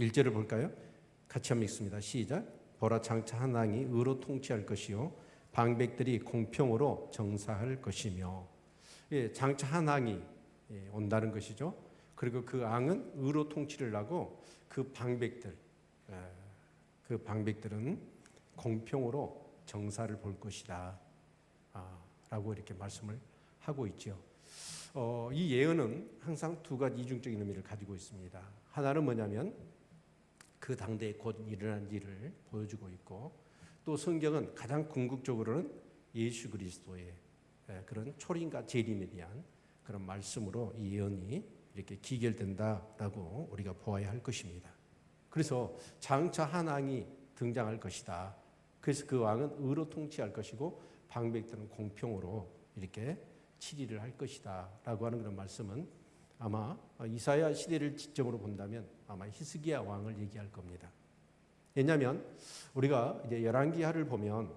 1절을 볼까요? 같이 한번 읽습니다. 시작. 보라, 장차 한 왕이 의로 통치할 것이요 방백들이 공평으로 정사할 것이며. 예, 장차 한 왕이 온다는 것이죠. 그리고 그 왕은 의로 통치를 하고 그 방백들은 공평으로 정사를 볼 것이다 라고 이렇게 말씀을 하고 있죠. 이 예언은 항상 두 가지 이중적인 의미를 가지고 있습니다. 하나는 뭐냐면 그 당대에 곧 일어난 일을 보여주고 있고, 또 성경은 가장 궁극적으로는 예수 그리스도의 그런 초림과 재림에 대한 그런 말씀으로 이 예언이 이렇게 기결된다라고 우리가 보아야 할 것입니다. 그래서 장차 한 왕이 등장할 것이다. 그래서 그 왕은 의로 통치할 것이고 방백들은 공평으로 이렇게 치리를 할 것이다 라고 하는 그런 말씀은 아마 이사야 시대를 지점으로 본다면 아마 히스기야 왕을 얘기할 겁니다. 왜냐하면 우리가 이제 열왕기하를 보면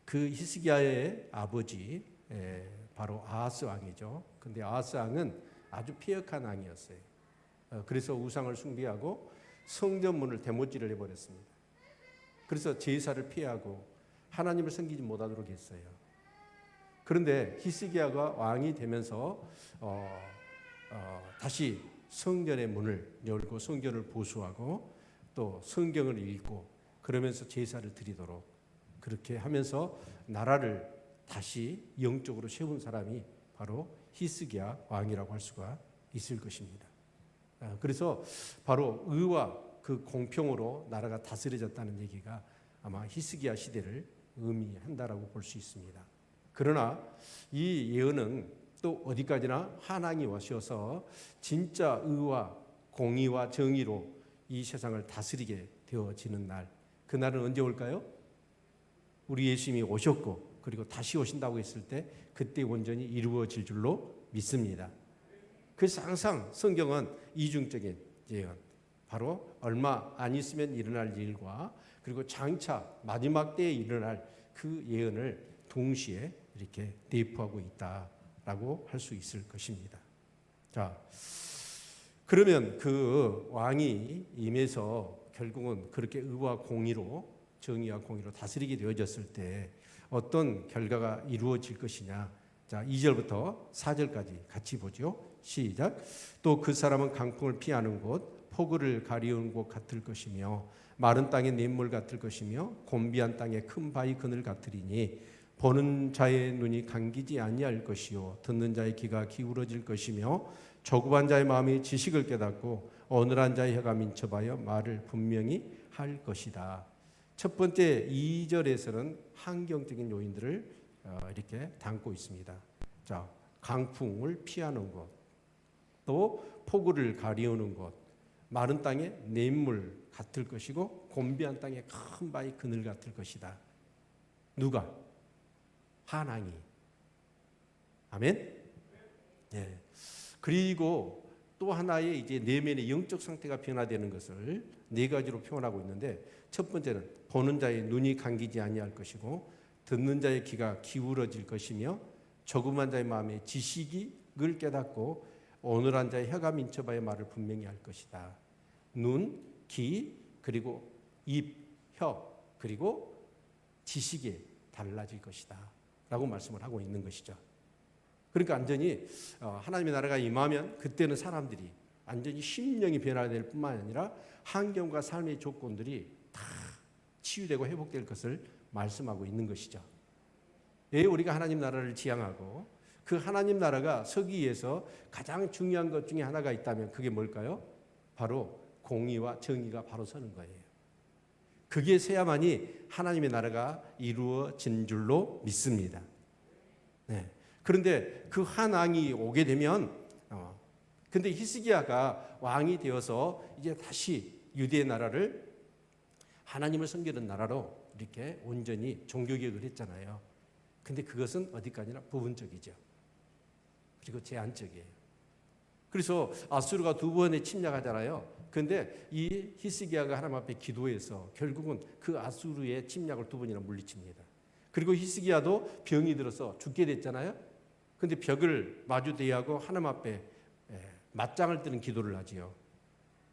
그 히스기야의 아버지 바로 아하스 왕이죠. 근데 아하스 왕은 아주 폐역한 왕이었어요. 그래서 우상을 숭배하고 성전문을 대못질을 해버렸습니다. 그래서 제사를 피하고 하나님을 섬기지 못하도록 했어요. 그런데 히스기야가 왕이 되면서 다시 성전의 문을 열고 성전을 보수하고 또 성경을 읽고 그러면서 제사를 드리도록 그렇게 하면서 나라를 다시 영적으로 세운 사람이 바로 히스기야 왕이라고 할 수가 있을 것입니다. 그래서 바로 의와 그 공평으로 나라가 다스려졌다는 얘기가 아마 히스기야 시대를 의미한다라고 볼 수 있습니다. 그러나 이 예언은 또 어디까지나 한 왕이 오셔서 진짜 의와 공의와 정의로 이 세상을 다스리게 되어지는 날, 그 날은 언제 올까요? 우리 예수님이 오셨고 그리고 다시 오신다고 했을 때 그때 온전히 이루어질 줄로 믿습니다. 그래서 항상 성경은 이중적인 예언, 바로 얼마 안 있으면 일어날 일과 그리고 장차 마지막 때에 일어날 그 예언을 동시에 이렇게 내포하고 있다라고 할 수 있을 것입니다. 자, 그러면 그 왕이 임해서 결국은 그렇게 의와 공의로, 정의와 공의로 다스리게 되어졌을 때 어떤 결과가 이루어질 것이냐. 자, 2절부터 4절까지 같이 보죠. 시작. 또 그 사람은 강풍을 피하는 곳, 폭우를 가리우는 곳 같을 것이며 마른 땅의 냇물 같을 것이며 곤비한 땅의 큰 바위 그늘 같으리니 보는 자의 눈이 감기지 아니할 것이요 듣는 자의 귀가 기울어질 것이며 조급한 자의 마음이 지식을 깨닫고 어눌한 자의 혀가 민첩하여 말을 분명히 할 것이다. 첫 번째 2절에서는 환경적인 요인들을 이렇게 담고 있습니다. 자, 강풍을 피하는 것, 또 폭우를 가리우는 것, 마른 땅에 냇물 같을 것이고 곤비한 땅에 큰 바위 그늘 같을 것이다. 누가? 하나님. 아멘. 네. 그리고 또 하나의 이제 내면의 영적 상태가 변화되는 것을 네 가지로 표현하고 있는데, 첫 번째는 보는 자의 눈이 감기지 아니할 것이고 듣는 자의 귀가 기울어질 것이며 조그만 자의 마음에 지식을 깨닫고 어눌한 자의 혀가 민첩하여 말을 분명히 할 것이다. 눈, 귀, 그리고 입, 혀, 그리고 지식이 달라질 것이다 라고 말씀을 하고 있는 것이죠. 그러니까 완전히 하나님의 나라가 임하면 그때는 사람들이 완전히 심령이 변화될 뿐만 아니라 환경과 삶의 조건들이 다 치유되고 회복될 것을 말씀하고 있는 것이죠. 왜 우리가 하나님 나라를 지향하고 그 하나님 나라가 서기 위해서 가장 중요한 것 중에 하나가 있다면 그게 뭘까요? 바로 공의와 정의가 바로 서는 거예요. 그게 서야만이 하나님의 나라가 이루어진 줄로 믿습니다. 네. 그런데 그 한 왕이 오게 되면 근데 히스기야가 왕이 되어서 이제 다시 유대의 나라를 하나님을 섬기는 나라로 이렇게 온전히 종교개혁을 했잖아요. 근데 그것은 어디까지나 부분적이죠. 그리고 제한적이에요. 그래서 아수르가 두 번에 침략하잖아요. 그런데 이 히스기야가 하나님 앞에 기도해서 결국은 그 아수르의 침략을 두 번이나 물리칩니다. 그리고 히스기야도 병이 들어서 죽게 됐잖아요. 그런데 벽을 마주 대하고 하나님 앞에 맞짱을 뜨는 기도를 하지요.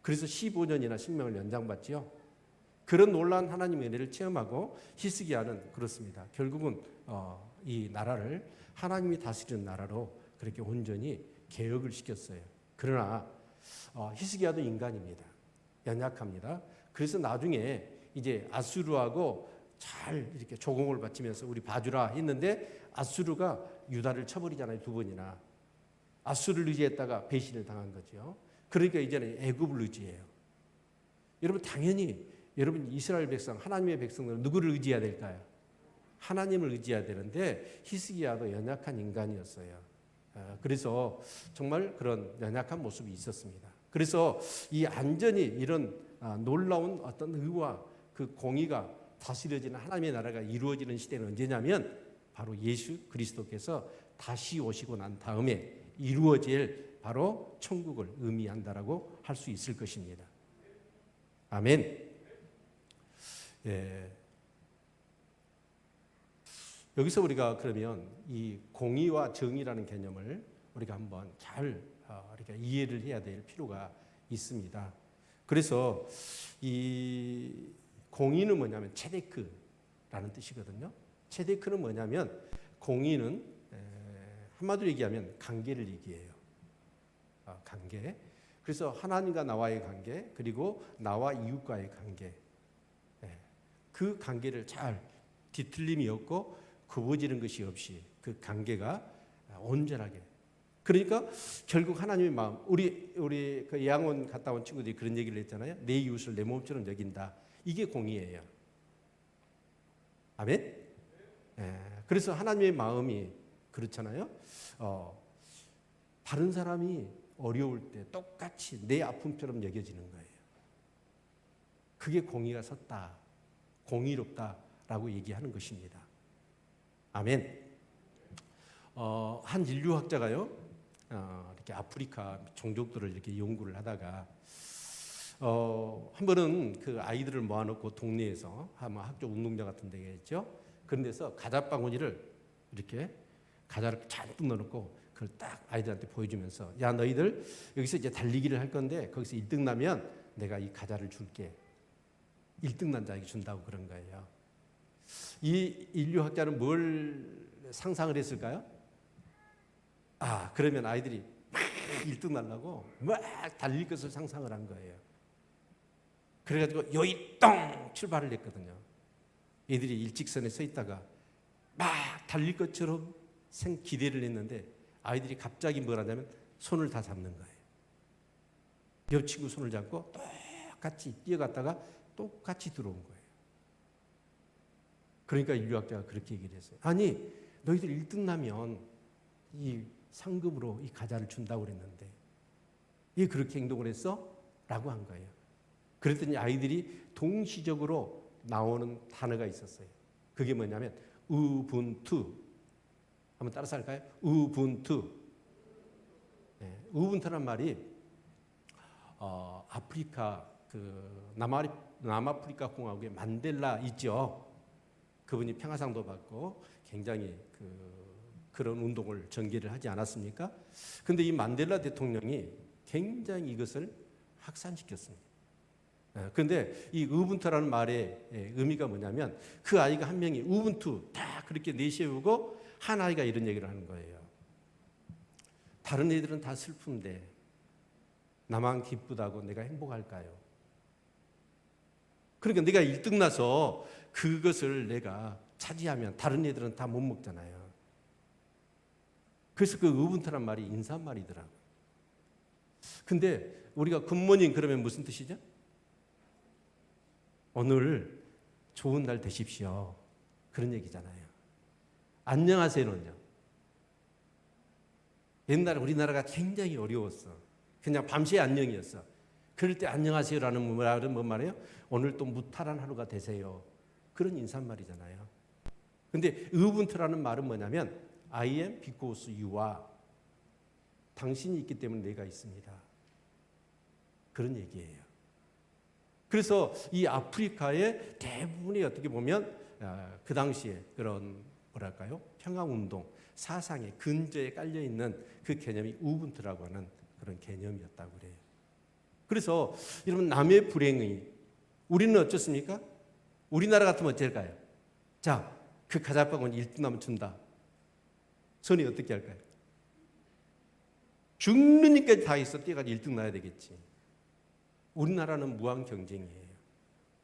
그래서 15년이나 생명을 연장받지요. 그런 놀라운 하나님의 은혜를 체험하고 히스기야는 그렇습니다. 결국은 이 나라를 하나님이 다스리는 나라로 그렇게 온전히 개혁을 시켰어요. 그러나 히스기야도 인간입니다. 연약합니다. 그래서 나중에 이제 아수르하고 잘 이렇게 조공을 바치면서 우리 봐주라 했는데 아수르가 유다를 쳐버리잖아요. 두 번이나. 아수르를 의지했다가 배신을 당한 거죠. 그러니까 이제는 애굽을 의지해요. 여러분 당연히 여러분 이스라엘 백성 하나님의 백성들은 누구를 의지해야 될까요? 하나님을 의지해야 되는데 히스기야도 연약한 인간이었어요. 그래서 정말 그런 연약한 모습이 있었습니다. 그래서 이 안전이 이런 놀라운 어떤 의와 그 공의가 다스려지는 하나님의 나라가 이루어지는 시대는 언제냐면 바로 예수 그리스도께서 다시 오시고 난 다음에 이루어질 바로 천국을 의미한다라고 할 수 있을 것입니다. 아멘. 예. 여기서 우리가 그러면 이 공의와 정의라는 개념을 우리가 한번 잘 이렇게 이해를 해야 될 필요가 있습니다. 그래서 이 공의는 뭐냐면 체데크라는 뜻이거든요. 체데크는 뭐냐면 공의는 한마디로 얘기하면 관계를 얘기해요. 관계. 그래서 하나님과 나와의 관계, 그리고 나와 이웃과의 관계. 그 관계를 잘 뒤틀림이 없고 굽어지는 것이 없이 그 관계가 온전하게. 그러니까 결국 하나님의 마음. 우리 그 양원 갔다 온 친구들이 그런 얘기를 했잖아요. 내 이웃을 내 몸처럼 여긴다. 이게 공의예요. 아멘. 그래서 하나님의 마음이 그렇잖아요. 다른 사람이 어려울 때 똑같이 내 아픔처럼 여겨지는 거예요. 그게 공의가 섰다, 공의롭다라고 얘기하는 것입니다. 아멘. 한 인류학자가요, 이렇게 아프리카 종족들을 이렇게 연구를 하다가 한 번은 그 아이들을 모아놓고 동네에서 아마 학교 운동장 같은 데겠죠. 그런 데서 가자바구니를 이렇게 가자를 잔뜩 넣어놓고 그걸 딱 아이들한테 보여주면서 야 너희들 여기서 이제 달리기를 할 건데 거기서 1등 나면 내가 이 가자를 줄게. 1등 난 자에게 준다고 그런 거예요. 이 인류학자는 뭘 상상을 했을까요? 그러면 아이들이 막 1등 날라고 막 달릴 것을 상상을 한 거예요. 그래가지고 요이똥 출발을 했거든요. 애들이 일직선에 서 있다가 막 달릴 것처럼 기대를 했는데 아이들이 갑자기 뭘 하냐면 손을 다 잡는 거예요. 옆 친구 손을 잡고 똑같이 뛰어갔다가 똑같이 들어온 거예요. 그러니까 인류학자가 그렇게 얘기를 했어요. 아니 너희들 1등 나면 이 상급으로 이 가자를 준다고 그랬는데 왜 그렇게 행동을 했어? 라고 한 거예요. 그랬더니 아이들이 동시적으로 나오는 단어가 있었어요. 그게 뭐냐면 우분투. 한번 따라서 할까요? 우분투. 우분투란 말이 아프리카 그 남아프리카 공화국의 만델라 있죠. 그분이 평화상도 받고 굉장히 그런 운동을 전개를 하지 않았습니까? 근데 이 만델라 대통령이 굉장히 이것을 확산시켰습니다. 그런데 이 우분투라는 말의 의미가 뭐냐면 그 아이가 한 명이 우분투 다 그렇게 내세우고 한 아이가 이런 얘기를 하는 거예요. 다른 애들은 다 슬픈데 나만 기쁘다고 내가 행복할까요? 그러니까 내가 1등 나서 그것을 내가 차지하면 다른 애들은 다 못 먹잖아요. 그래서 그 우분투란 말이 인사말이더라고요. 근데 우리가 굿모닝 그러면 무슨 뜻이죠? 오늘 좋은 날 되십시오. 그런 얘기잖아요. 안녕하세요는요. 옛날에 우리나라가 굉장히 어려웠어. 그냥 밤새 안녕이었어. 그럴 때 안녕하세요라는 말은 뭔 말이에요? 오늘 또 무탈한 하루가 되세요. 그런 인사말이잖아요. 근데 우분투라는 말은 뭐냐면 I am because you are. 당신이 있기 때문에 내가 있습니다. 그런 얘기예요. 그래서 이 아프리카의 대부분이 어떻게 보면 그 당시에 그런 뭐랄까요? 평화운동, 사상의 근저에 깔려있는 그 개념이 우분투라고 하는 그런 개념이었다고 그래요. 그래서 여러분, 남의 불행의 우리는 어떻습니까? 우리나라 같으면 어쩔까요? 자, 그 가자빵은 1등 나면 준다. 선이 어떻게 할까요? 죽는 일까지 다 있어 뛰어가지고 1등 나야 되겠지. 우리나라는 무한 경쟁이에요.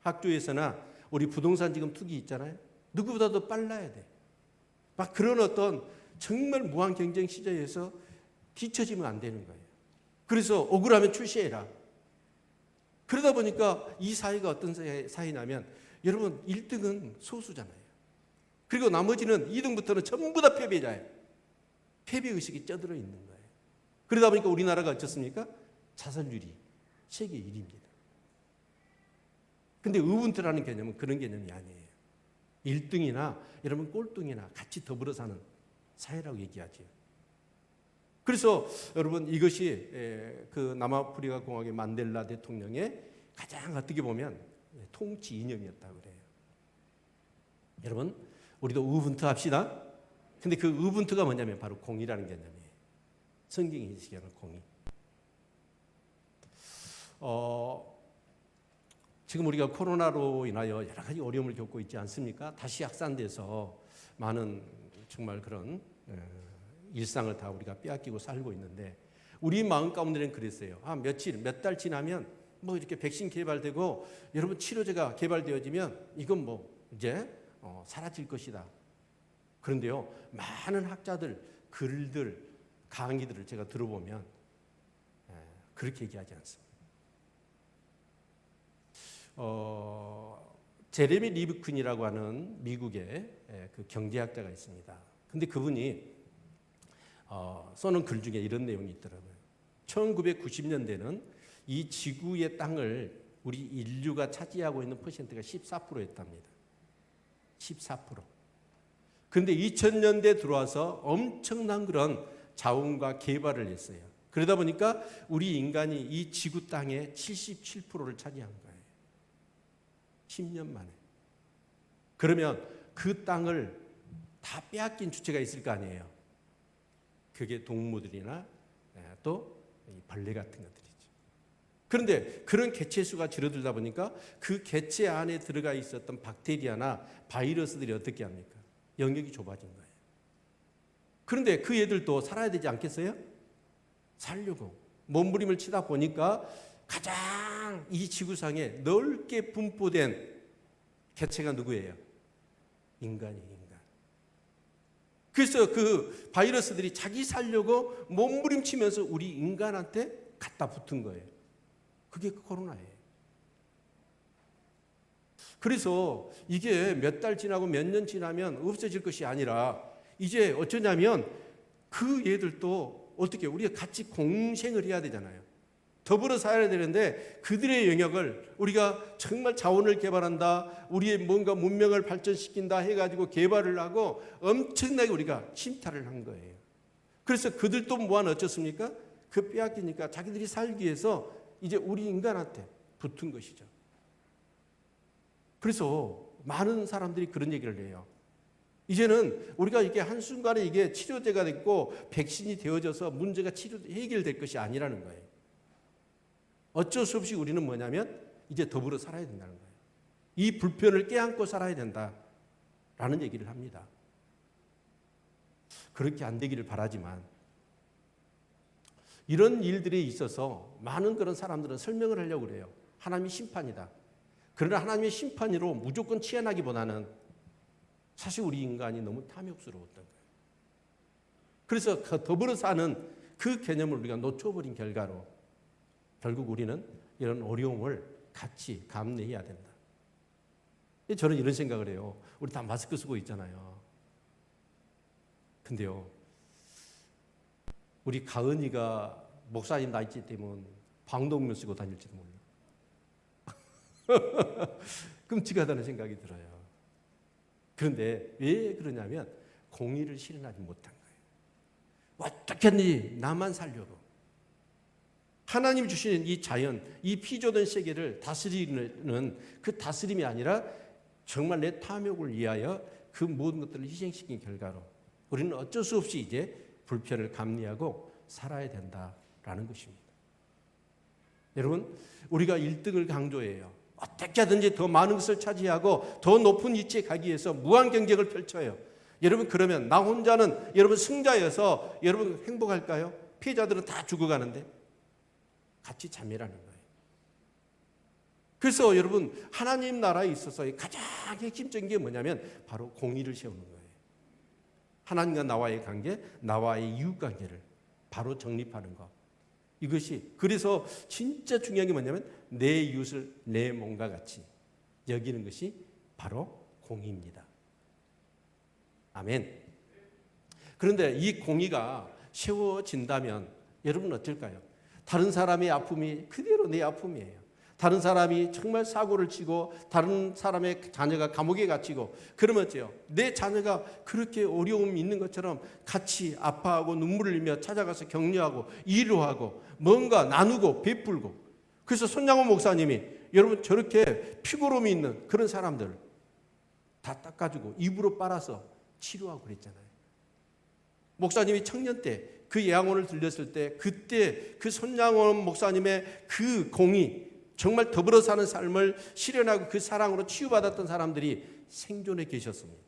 학교에서나 우리 부동산 지금 투기 있잖아요. 누구보다도 빨라야 돼. 막 그런 어떤 정말 무한 경쟁 시대에서 뒤처지면 안 되는 거예요. 그래서 억울하면 출세해라. 그러다 보니까 이 사회가 어떤 사회냐면 여러분 1등은 소수잖아요. 그리고 나머지는 2등부터는 전부 다 패배자예요. 패배의식이 쪄들어 있는 거예요. 그러다 보니까 우리나라가 어떻습니까? 자살률이 세계 1위입니다. 근데 우분투라는 개념은 그런 개념이 아니에요. 1등이나 여러분 꼴등이나 같이 더불어 사는 사회라고 얘기하죠. 그래서 여러분 이것이 그 남아프리카 공화국의 만델라 대통령의 가장 어떻게 보면 통치 이념이었다고 그래요. 여러분 우리도 우분투 합시다. 근데 그 우분투가 뭐냐면 바로 공의라는 개념이에요. 성경이 얘기하는 공의. 지금 우리가 코로나로 인하여 여러 가지 어려움을 겪고 있지 않습니까? 다시 확산돼서 많은 정말 그런 일상을 다 우리가 빼앗기고 살고 있는데 우리 마음 가운데는 그랬어요. 며칠, 몇 달 지나면 뭐 이렇게 백신 개발되고 여러분 치료제가 개발되어지면 이건 뭐 이제 사라질 것이다. 그런데요, 많은 학자들, 글들, 강의들을 제가 들어보면 그렇게 얘기하지 않습니다. 제레미 리브큰이라고 하는 미국의 그 경제학자가 있습니다. 근데 그분이 써놓은 글 중에 이런 내용이 있더라고요. 1990년대는 이 지구의 땅을 우리 인류가 차지하고 있는 퍼센트가 14%였답니다. 14%. 그런데 2000년대 들어와서 엄청난 그런 자원과 개발을 했어요. 그러다 보니까 우리 인간이 이 지구 땅의 77%를 차지한 거예요. 10년 만에. 그러면 그 땅을 다 빼앗긴 주체가 있을 거 아니에요. 그게 동물들이나 또 벌레 같은 것들이죠. 그런데 그런 개체 수가 줄어들다 보니까 그 개체 안에 들어가 있었던 박테리아나 바이러스들이 어떻게 합니까? 영역이 좁아진 거예요. 그런데 그 애들도 살아야 되지 않겠어요? 살려고 몸부림을 치다 보니까 가장 이 지구상에 넓게 분포된 개체가 누구예요? 인간이에요. 그래서 그 바이러스들이 자기 살려고 몸부림치면서 우리 인간한테 갖다 붙은 거예요. 그게 코로나예요. 그래서 이게 몇 달 지나고 몇 년 지나면 없어질 것이 아니라 이제 어쩌냐면 그 얘들도 어떻게 우리가 같이 공생을 해야 되잖아요. 더불어 살아야 되는데 그들의 영역을 우리가 정말 자원을 개발한다, 우리의 뭔가 문명을 발전시킨다 해가지고 개발을 하고 엄청나게 우리가 침탈을 한 거예요. 그래서 그들도 뭐하나 어쩌습니까? 그 빼앗기니까 자기들이 살기 위해서 이제 우리 인간한테 붙은 것이죠. 그래서 많은 사람들이 그런 얘기를 해요. 이제는 우리가 이게 한순간에 이게 치료제가 됐고 백신이 되어져서 문제가 해결될 것이 아니라는 거예요. 어쩔 수 없이 우리는 뭐냐면 이제 더불어 살아야 된다는 거예요. 이 불편을 껴안고 살아야 된다라는 얘기를 합니다. 그렇게 안 되기를 바라지만 이런 일들이 있어서 많은 그런 사람들은 설명을 하려고 그래요. 하나님이 심판이다. 그러나 하나님의 심판으로 무조건 치안하기보다는 사실 우리 인간이 너무 탐욕스러웠던 거예요. 그래서 더불어 사는 그 개념을 우리가 놓쳐버린 결과로 결국 우리는 이런 어려움을 같이 감내해야 된다. 저는 이런 생각을 해요. 우리 다 마스크 쓰고 있잖아요. 근데요, 우리 가은이가 목사님 나이지 때문에 방독면 쓰고 다닐지도 몰라요. 끔찍하다는 생각이 들어요. 그런데 왜 그러냐면 공의를 실현하지 못한 거예요. 어떻게 했니? 나만 살려고. 하나님 주시는 이 자연, 이 피조된 세계를 다스리는 그 다스림이 아니라 정말 내 탐욕을 위하여 그 모든 것들을 희생시킨 결과로 우리는 어쩔 수 없이 이제 불편을 감내하고 살아야 된다라는 것입니다. 여러분, 우리가 1등을 강조해요. 어떻게 하든지 더 많은 것을 차지하고 더 높은 위치에 가기 위해서 무한 경쟁을 펼쳐요. 여러분, 그러면 나 혼자는 여러분 승자여서 여러분 행복할까요? 피해자들은 다 죽어가는데. 같이 자멸하는 거예요. 그래서 여러분, 하나님 나라에 있어서 가장 핵심적인 게 뭐냐면 바로 공의를 세우는 거예요. 하나님과 나와의 관계, 나와의 이웃 관계를 바로 정립하는 것. 이것이, 그래서 진짜 중요한 게 뭐냐면 내 이웃을 내 몸과 같이 여기는 것이 바로 공의입니다. 아멘. 그런데 이 공의가 세워진다면 여러분 어떨까요? 다른 사람의 아픔이 그대로 내 아픔이에요. 다른 사람이 정말 사고를 치고 다른 사람의 자녀가 감옥에 갇히고 그러면 어때요? 내 자녀가 그렇게 어려움이 있는 것처럼 같이 아파하고 눈물을 흘리며 찾아가서 격려하고 위로하고 뭔가 나누고 베풀고. 그래서 손양호 목사님이 여러분 저렇게 피고름이 있는 그런 사람들 다 닦아주고 입으로 빨아서 치료하고 그랬잖아요. 목사님이 청년 때 그 예양원을 들렸을 때 그때 그 손양원 목사님의 그 공의, 정말 더불어 사는 삶을 실현하고 그 사랑으로 치유받았던 사람들이 생존해 계셨습니다.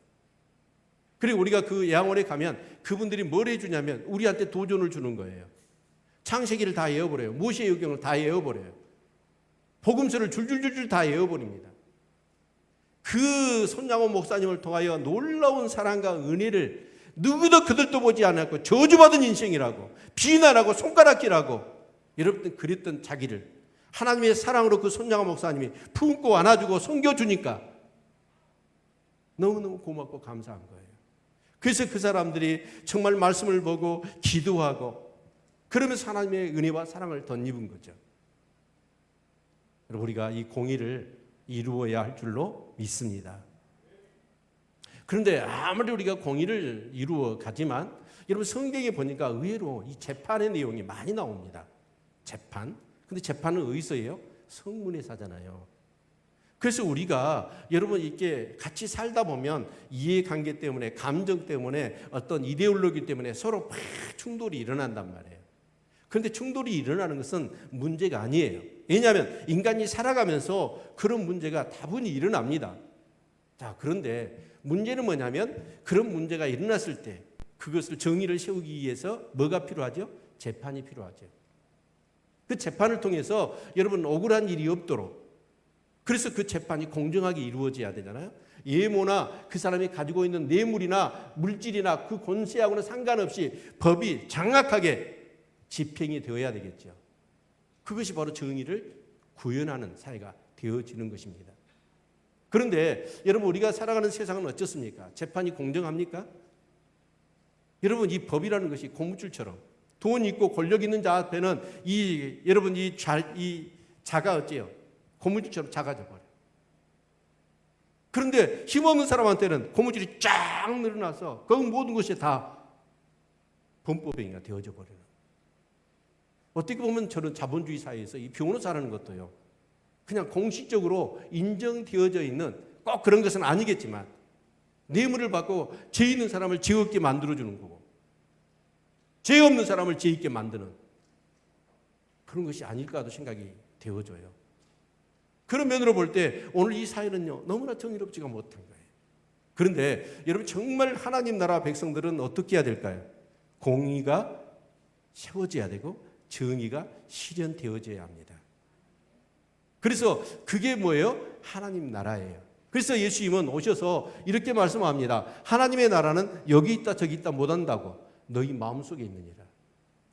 그리고 우리가 그 예양원에 가면 그분들이 뭘 해주냐면 우리한테 도전을 주는 거예요. 창세기를 다 외워버려요. 모세의경을 다 외워버려요. 복음서를 줄줄줄줄 다 외워버립니다. 그 손양원 목사님을 통하여 놀라운 사랑과 은혜를 누구도 그들도 보지 않았고 저주받은 인생이라고 비난하고 손가락질하고 여러분 그랬던 자기를 하나님의 사랑으로 그 손양호 목사님이 품고 안아주고 섬겨주니까 너무너무 고맙고 감사한 거예요. 그래서 그 사람들이 정말 말씀을 보고 기도하고 그러면서 하나님의 은혜와 사랑을 덧입은 거죠. 우리가 이 공의를 이루어야 할 줄로 믿습니다. 그런데 아무리 우리가 공의를 이루어 가지만 여러분 성경에 보니까 의외로 이 재판의 내용이 많이 나옵니다. 재판. 근데 재판은 어디서 해요? 성문에서 하잖아요. 그래서 우리가 여러분 이렇게 같이 살다 보면 이해관계 때문에 감정 때문에 어떤 이데올로기 때문에 서로 막 충돌이 일어난단 말이에요. 그런데 충돌이 일어나는 것은 문제가 아니에요. 왜냐하면 인간이 살아가면서 그런 문제가 다분히 일어납니다. 자, 그런데 문제는 뭐냐면 그런 문제가 일어났을 때 그것을 정의를 세우기 위해서 뭐가 필요하죠? 재판이 필요하죠. 그 재판을 통해서 여러분 억울한 일이 없도록, 그래서 그 재판이 공정하게 이루어져야 되잖아요. 예모나 그 사람이 가지고 있는 뇌물이나 물질이나 그 권세하고는 상관없이 법이 장악하게 집행이 되어야 되겠죠. 그것이 바로 정의를 구현하는 사회가 되어지는 것입니다. 그런데 여러분 우리가 살아가는 세상은 어떻습니까? 재판이 공정합니까? 여러분 이 법이라는 것이 고무줄처럼 돈 있고 권력 있는 자 앞에는 여러분 이 자가 어째요? 고무줄처럼 작아져 버려요. 그런데 힘없는 사람한테는 고무줄이 쫙 늘어나서 그 모든 것이 다 범법행위가 되어져 버려요. 어떻게 보면 저는 자본주의 사회에서 이 변호사라는 것도요, 그냥 공식적으로 인정되어져 있는 꼭 그런 것은 아니겠지만 뇌물을 받고 죄 있는 사람을 죄 없게 만들어주는 거고 죄 없는 사람을 죄 있게 만드는 그런 것이 아닐까도 생각이 되어져요. 그런 면으로 볼 때 오늘 이 사회는요 너무나 정의롭지가 못한 거예요. 그런데 여러분 정말 하나님 나라 백성들은 어떻게 해야 될까요? 공의가 세워져야 되고 정의가 실현되어져야 합니다. 그래서 그게 뭐예요? 하나님 나라예요. 그래서 예수님은 오셔서 이렇게 말씀합니다. 하나님의 나라는 여기 있다 저기 있다 못한다고 너희 마음속에 있느니라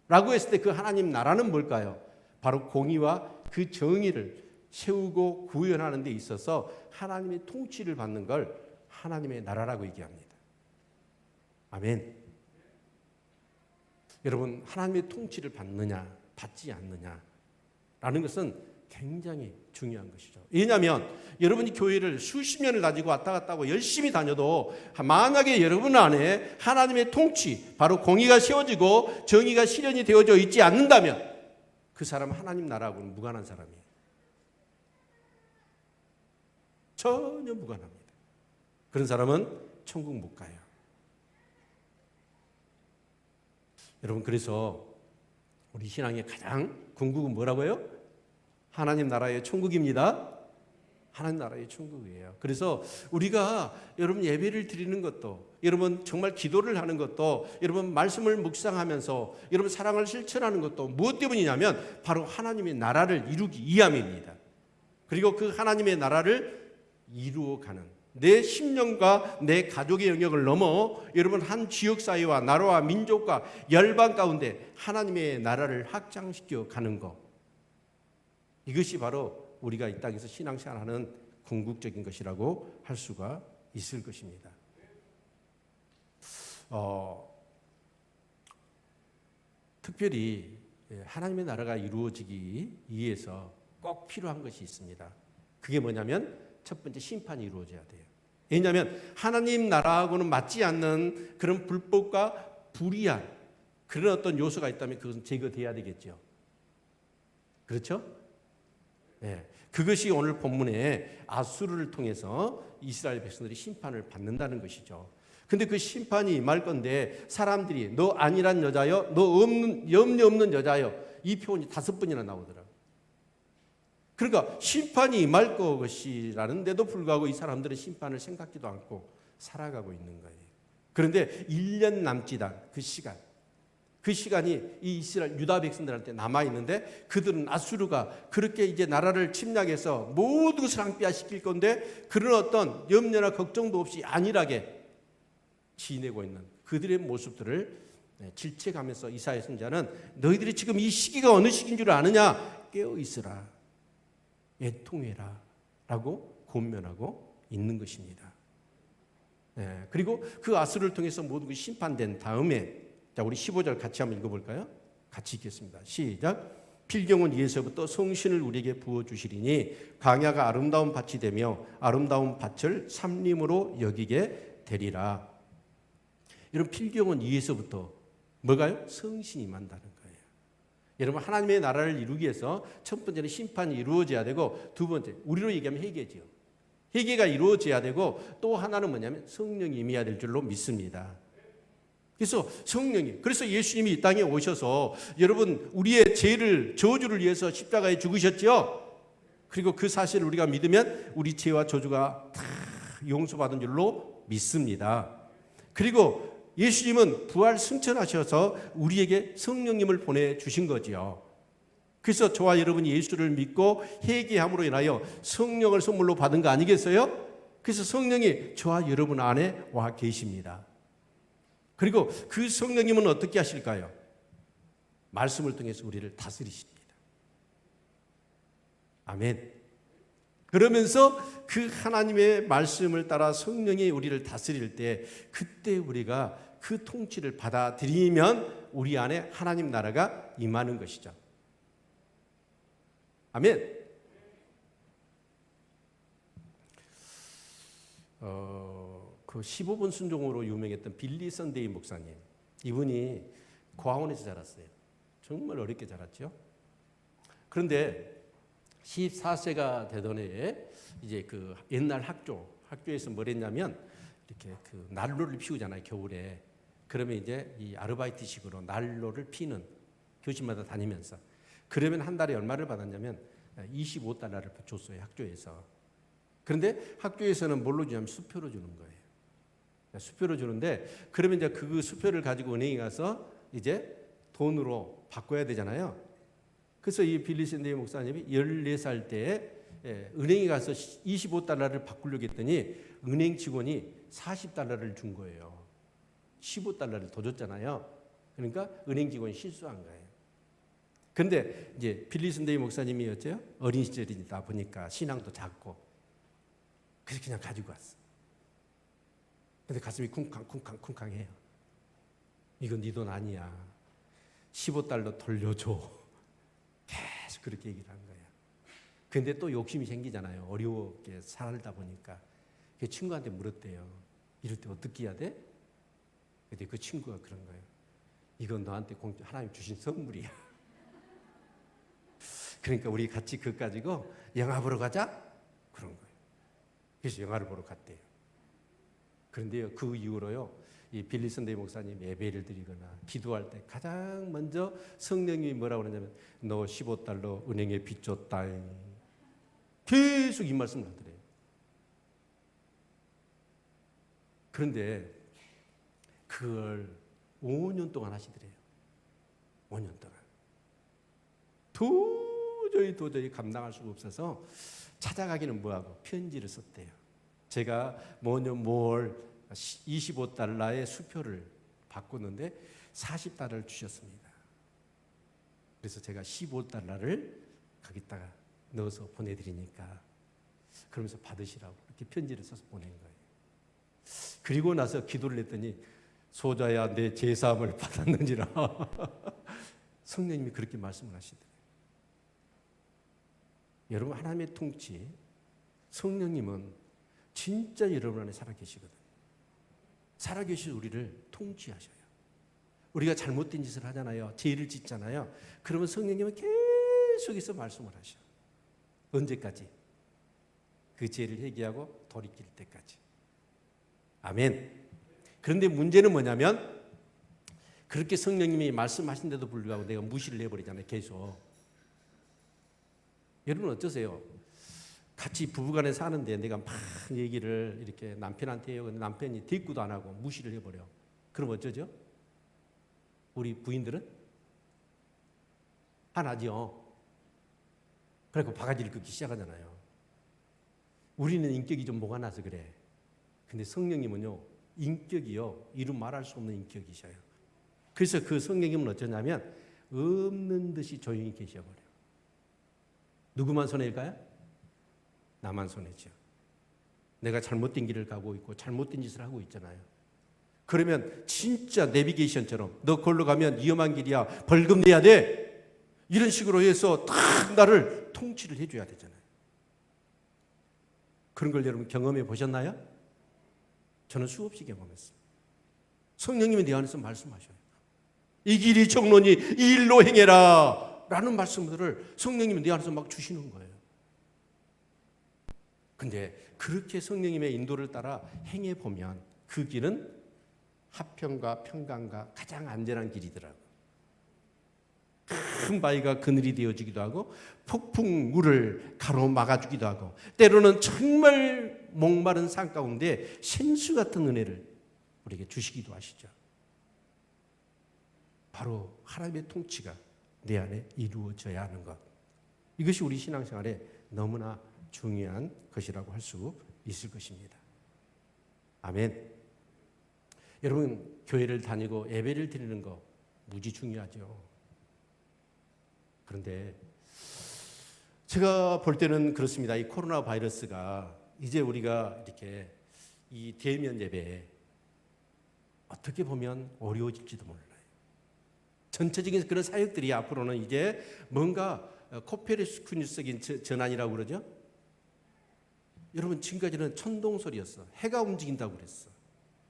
라고 했을 때 그 하나님 나라는 뭘까요? 바로 공의와 그 정의를 세우고 구현하는 데 있어서 하나님의 통치를 받는 걸 하나님의 나라라고 얘기합니다. 아멘. 여러분 하나님의 통치를 받느냐 받지 않느냐라는 것은 굉장히 중요한 것이죠. 왜냐하면 여러분이 교회를 수십 년을 다니고 왔다 갔다 하고 열심히 다녀도 만약에 여러분 안에 하나님의 통치, 바로 공의가 세워지고 정의가 실현이 되어져 있지 않는다면 그 사람은 하나님 나라하고는 무관한 사람이에요. 전혀 무관합니다. 그런 사람은 천국 못 가요. 여러분 그래서 우리 신앙의 가장 궁극은 뭐라고요? 하나님 나라의 천국입니다. 하나님 나라의 천국이에요. 그래서 우리가 여러분 예배를 드리는 것도, 여러분 정말 기도를 하는 것도, 여러분 말씀을 묵상하면서 여러분 사랑을 실천하는 것도 무엇 때문이냐면 바로 하나님의 나라를 이루기 위함입니다. 그리고 그 하나님의 나라를 이루어가는 내 심령과 내 가족의 영역을 넘어 여러분 한 지역사회와 나라와 민족과 열방 가운데 하나님의 나라를 확장시켜 가는 것, 이것이 바로 우리가 이 땅에서 신앙생활하는 궁극적인 것이라고 할 수가 있을 것입니다. 특별히 하나님의 나라가 이루어지기 위해서 꼭 필요한 것이 있습니다. 그게 뭐냐면 첫 번째, 심판이 이루어져야 돼요. 왜냐하면 하나님 나라하고는 맞지 않는 그런 불법과 불의한 그런 어떤 요소가 있다면 그것은 제거돼야 되겠죠. 그렇죠? 네. 그것이 오늘 본문에 아수르를 통해서 이스라엘 백성들이 심판을 받는다는 것이죠. 근데 그 심판이 임할 건데 사람들이 너 아니란 여자여, 너 없는, 염려 없는 여자여, 이 표현이 5번이나 나오더라고요. 그러니까 심판이 임할 것이라는데도 불구하고 이 사람들은 심판을 생각지도 않고 살아가고 있는 거예요. 그런데 1년 남짓 한 그 시간이 이 이스라엘 유다 백성들한테 남아있는데 그들은 아수르가 그렇게 이제 나라를 침략해서 모든 것을 낭비시킬 건데 그런 어떤 염려나 걱정도 없이 안일하게 지내고 있는 그들의 모습들을 질책하면서 이사야 선지자는 너희들이 지금 이 시기가 어느 시기인 줄 아느냐? 깨어 있으라, 애통해라 라고 권면하고 있는 것입니다. 그리고 그 아수르를 통해서 모든 것이 심판된 다음에, 자, 우리 15절 같이 한번 읽어볼까요? 같이 읽겠습니다. 시작. 필경은 위에서부터 성신을 우리에게 부어주시리니 강야가 아름다운 밭이 되며 아름다운 밭을 삼림으로 여기게 되리라. 여러분, 필경은 위에서부터 뭐가요? 성신이 임한다는 거예요. 여러분, 하나님의 나라를 이루기 위해서 첫 번째는 심판이 이루어져야 되고, 두 번째, 우리로 얘기하면 회개지요. 회개가 이루어져야 되고, 또 하나는 뭐냐면 성령이 임해야 될 줄로 믿습니다. 그래서 성령이, 그래서 예수님이 이 땅에 오셔서 여러분 우리의 죄를, 저주를 위해서 십자가에 죽으셨죠. 그리고 그 사실을 우리가 믿으면 우리 죄와 저주가 다 용서받은 줄로 믿습니다. 그리고 예수님은 부활 승천하셔서 우리에게 성령님을 보내주신 거지요. 그래서 저와 여러분이 예수를 믿고 회개함으로 인하여 성령을 선물로 받은 거 아니겠어요? 그래서 성령이 저와 여러분 안에 와 계십니다. 그리고 그 성령님은 어떻게 하실까요? 말씀을 통해서 우리를 다스리십니다. 아멘. 그러면서 그 하나님의 말씀을 따라 성령이 우리를 다스릴 때 그때 우리가 그 통치를 받아들이면 우리 안에 하나님 나라가 임하는 것이죠. 아멘. 그 15분 순종으로 유명했던 빌리 선데이 목사님, 이분이 고아원에서 자랐어요. 정말 어렵게 자랐죠. 그런데 14세가 되던 해에 이제 그 옛날 학교에서 뭘 했냐면 이렇게 그 난로를 피우잖아요, 겨울에. 그러면 이제 이 아르바이트식으로 난로를 피는, 교실마다 다니면서. 그러면 한 달에 얼마를 받았냐면 $25를 줬어요, 학교에서. 그런데 학교에서는 뭘로 주냐면 수표로 주는 거예요. 수표로 주는데, 그러면 이제 그 수표를 가지고 은행에 가서 이제 돈으로 바꿔야 되잖아요. 그래서 이 빌리 샌데이 목사님이 14살 때에 은행에 가서 $25를 바꾸려고 했더니 은행 직원이 $40를 준 거예요. $15를 더 줬잖아요. 그러니까 은행 직원이 실수한 거예요. 그런데 이제 빌리 샌데이 목사님이 어째요? 어린 시절이다 보니까 신앙도 작고, 그래서 그냥 가지고 왔어. 근데 가슴이 쿵쾅쿵쾅쿵쾅해요. 이건 네 돈 아니야. $15 돌려줘. 계속 그렇게 얘기를 한 거야. 근데 또 욕심이 생기잖아요. 어렵게 살다 보니까. 그 친구한테 물었대요. 이럴 때 어떻게 해야 돼? 근데 그 친구가 그런 거예요. 이건 너한테 하나님 주신 선물이야. 그러니까 우리 같이 그거 가지고 영화 보러 가자? 그런 거예요. 그래서 영화를 보러 갔대요. 그런데요, 그 이후로요, 이 빌리선데이 목사님 예배를 드리거나 기도할 때 가장 먼저 성령님이 뭐라고 그러냐면 너 15달러 은행에 빚 줬다. 계속 이 말씀을 하더래요. 그런데 그걸 5년 동안 하시더래요. 5년 동안. 도저히 감당할 수가 없어서 찾아가기는 뭐하고 편지를 썼대요. 제가 뭐년 뭘 25달러의 수표를 바꿨는데 40달러를 주셨습니다. 그래서 제가 15달러를 거기다가 넣어서 보내드리니까 그러면서 받으시라고 이렇게 편지를 써서 보낸 거예요. 그리고 나서 기도를 했더니 소자야 내 제사함을 받았는지라 성령님이 그렇게 말씀을 하시더래요. 여러분 하나님의 통치 성령님은 진짜 여러분 안에 살아계시거든요. 살아계신 우리를 통치하셔요. 우리가 잘못된 짓을 하잖아요. 죄를 짓잖아요. 그러면 성령님은 계속해서 말씀을 하셔. 언제까지? 그 죄를 회개하고 돌이킬 때까지. 아멘. 그런데 문제는 뭐냐면 그렇게 성령님이 말씀하신데도 불구하고 내가 무시를 해버리잖아요. 계속. 여러분 어떠세요? 같이 부부간에 사는데 내가 막 얘기를 이렇게 남편한테 해요. 근데 남편이 대꾸도 안 하고 무시를 해버려. 그럼 어쩌죠? 우리 부인들은? 화나죠. 그래서 바가지를 긋기 시작하잖아요. 우리는 인격이 좀 뭐가 나서 그래. 근데 성령님은요, 인격이요, 이루 말할 수 없는 인격이셔요. 그래서 그 성령님은 어쩌냐면 없는 듯이 조용히 계셔버려요. 누구만 손해일까요? 나만 손해죠. 내가 잘못된 길을 가고 있고 잘못된 짓을 하고 있잖아요. 그러면 진짜 내비게이션처럼 너 그걸로 가면 위험한 길이야. 벌금 내야 돼. 이런 식으로 해서 딱 나를 통치를 해줘야 되잖아요. 그런 걸 여러분 경험해 보셨나요? 저는 수없이 경험했어요. 성령님이 내 안에서 말씀하셔요. 이 길이 정론이 이 일로 행해라 라는 말씀들을 성령님이 내 안에서 막 주시는 거예요. 근데 그렇게 성령님의 인도를 따라 행해보면 그 길은 하평과 평강과 가장 안전한 길이더라고요. 큰 바위가 그늘이 되어주기도 하고 폭풍물을 가로막아주기도 하고 때로는 정말 목마른 산 가운데 생수 같은 은혜를 우리에게 주시기도 하시죠. 바로 하나님의 통치가 내 안에 이루어져야 하는 것. 이것이 우리 신앙생활에 너무나 중요한 것이라고 할 수 있을 것입니다. 아멘. 여러분 교회를 다니고 예배를 드리는 거 무지 중요하죠. 그런데 제가 볼 때는 그렇습니다. 이 코로나 바이러스가 이제 우리가 이렇게 이 대면 예배에 어떻게 보면 어려워질지도 몰라요. 전체적인 그런 사역들이 앞으로는 이제 뭔가 코페르니쿠스적인 전환이라고 그러죠. 여러분 지금까지는 천동설이었어. 해가 움직인다고 그랬어.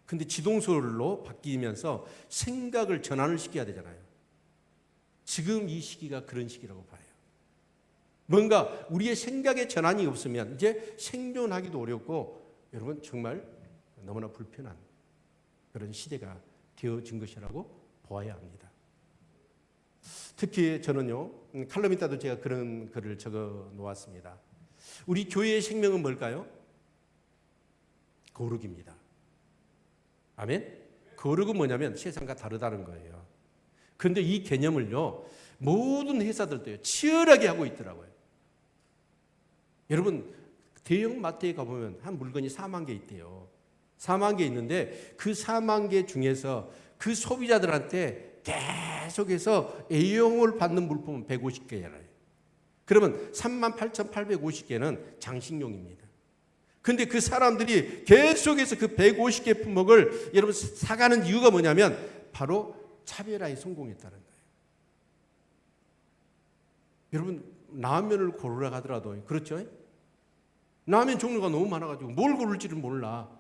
근데 지동설로 바뀌면서 생각을 전환을 시켜야 되잖아요. 지금 이 시기가 그런 시기라고 봐요. 뭔가 우리의 생각의 전환이 없으면 이제 생존하기도 어렵고 여러분 정말 너무나 불편한 그런 시대가 되어진 것이라고 보아야 합니다. 특히 저는요, 칼럼에 따도 제가 그런 글을 적어 놓았습니다. 우리 교회의 생명은 뭘까요? 거룩입니다. 아멘? 거룩은 뭐냐면 세상과 다르다는 거예요. 그런데 이 개념을요, 모든 회사들도요, 치열하게 하고 있더라고요. 여러분, 대형 마트에 가보면 한 물건이 4만 개 있대요. 4만 개 있는데 그 4만 개 중에서 그 소비자들한테 계속해서 애용을 받는 물품은 150개잖아요. 그러면 38,850개는 장식용입니다. 근데 그 사람들이 계속해서 그 150개 품목을 여러분 사가는 이유가 뭐냐면 바로 차별화에 성공했다는 거예요. 여러분 라면을 고르라 하더라도 그렇죠? 라면 종류가 너무 많아가지고 뭘 고를지를 몰라.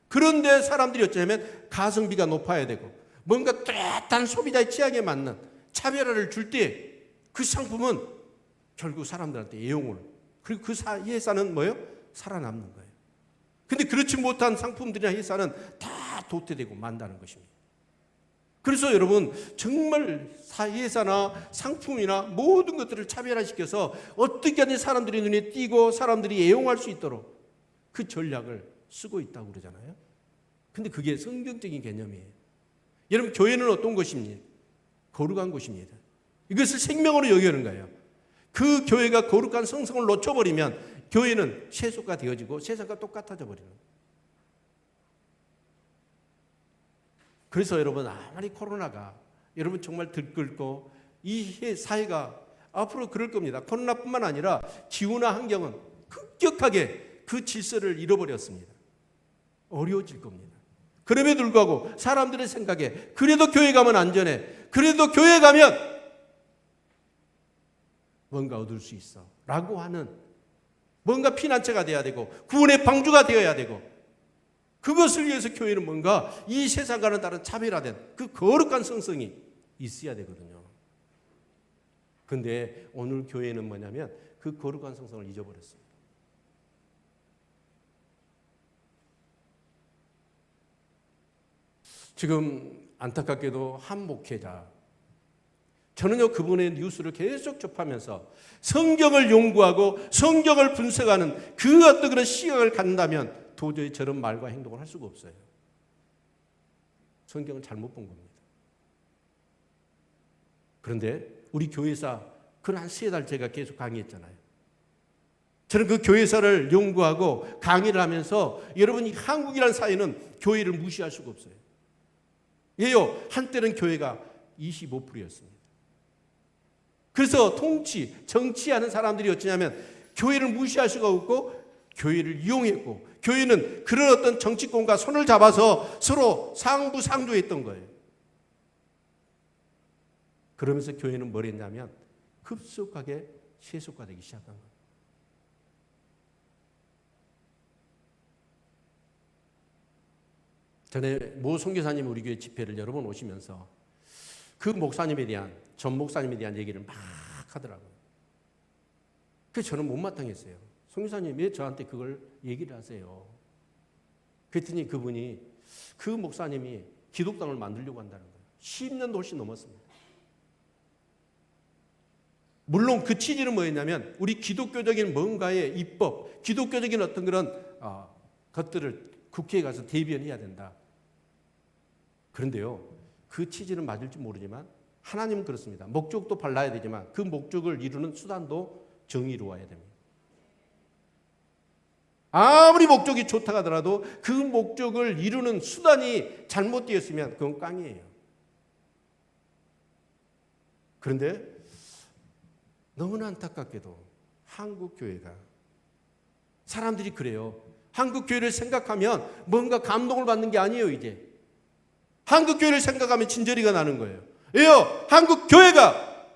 그런데 사람들이 어쩌냐면 가성비가 높아야 되고 뭔가 뚜렷한 소비자의 취향에 맞는 차별화를 줄 때 그 상품은 결국 사람들한테 애용을 그리고 그 회사는 뭐예요? 살아남는 거예요. 근데 그렇지 못한 상품들이나 회사는 다 도태되고 만다는 것입니다. 그래서 여러분 정말 회사나 상품이나 모든 것들을 차별화시켜서 어떻게 하든 사람들이 눈에 띄고 사람들이 애용할 수 있도록 그 전략을 쓰고 있다고 그러잖아요. 근데 그게 성경적인 개념이에요. 여러분 교회는 어떤 곳입니까? 거룩한 곳입니다. 이것을 생명으로 여기는 거예요. 그 교회가 거룩한 성성을 놓쳐버리면 교회는 세속화 되어지고 세상과 똑같아져 버리는 거예요. 그래서 여러분 아무리 코로나가 여러분 정말 들끓고 이 사회가 앞으로 그럴 겁니다. 코로나뿐만 아니라 기후나 환경은 급격하게 그 질서를 잃어버렸습니다. 어려워질 겁니다. 그럼에도 불구하고 사람들의 생각에 그래도 교회 가면 안전해. 그래도 교회 가면 뭔가 얻을 수 있어 라고 하는 뭔가 피난처가 돼야 되고 구원의 방주가 되어야 되고 그것을 위해서 교회는 뭔가 이 세상과는 다른 차별화된 그 거룩한 성성이 있어야 되거든요. 그런데 오늘 교회는 뭐냐면 그 거룩한 성성을 잊어버렸습니다. 지금 안타깝게도 한 목회자, 저는요 그분의 뉴스를 계속 접하면서 성경을 연구하고 성경을 분석하는 그 어떤 그런 시각을 갖는다면 도저히 저런 말과 행동을 할 수가 없어요. 성경을 잘못 본 겁니다. 그런데 우리 교회사 그런 한 3달 제가 계속 강의했잖아요. 저는 그 교회사를 연구하고 강의를 하면서 여러분 이 한국이라는 사회는 교회를 무시할 수가 없어요. 예요. 한때는 교회가 25%였습니다. 그래서 정치하는 사람들이 어쩌냐면 교회를 무시할 수가 없고 교회를 이용했고 교회는 그런 어떤 정치권과 손을 잡아서 서로 상부상조했던 거예요. 그러면서 교회는 뭘 했냐면 급속하게 세속화되기 시작한 거예요. 전에 모 선교사님이 우리 교회 집회를 여러 번 오시면서 그 목사님에 대한 전 목사님에 대한 얘기를 막 하더라고요. 그래서 저는 못마땅했어요. 선교사님 왜 저한테 그걸 얘기를 하세요? 그랬더니 그분이 그 목사님이 기독당을 만들려고 한다는 거예요. 10년도 훨씬 넘었습니다. 물론 그 취지는 뭐였냐면 우리 기독교적인 뭔가의 입법, 기독교적인 어떤 그런 것들을 국회에 가서 대변해야 된다. 그런데요, 그 취지는 맞을지 모르지만 하나님은 그렇습니다. 목적도 발라야 되지만 그 목적을 이루는 수단도 정의로워야 됩니다. 아무리 목적이 좋다고 하더라도 그 목적을 이루는 수단이 잘못되었으면 그건 깡이에요. 그런데 너무나 안타깝게도 한국 교회가 사람들이 그래요. 한국 교회를 생각하면 뭔가 감동을 받는 게 아니에요. 이제 한국 교회를 생각하면 진저리가 나는 거예요. 왜요? 한국 교회가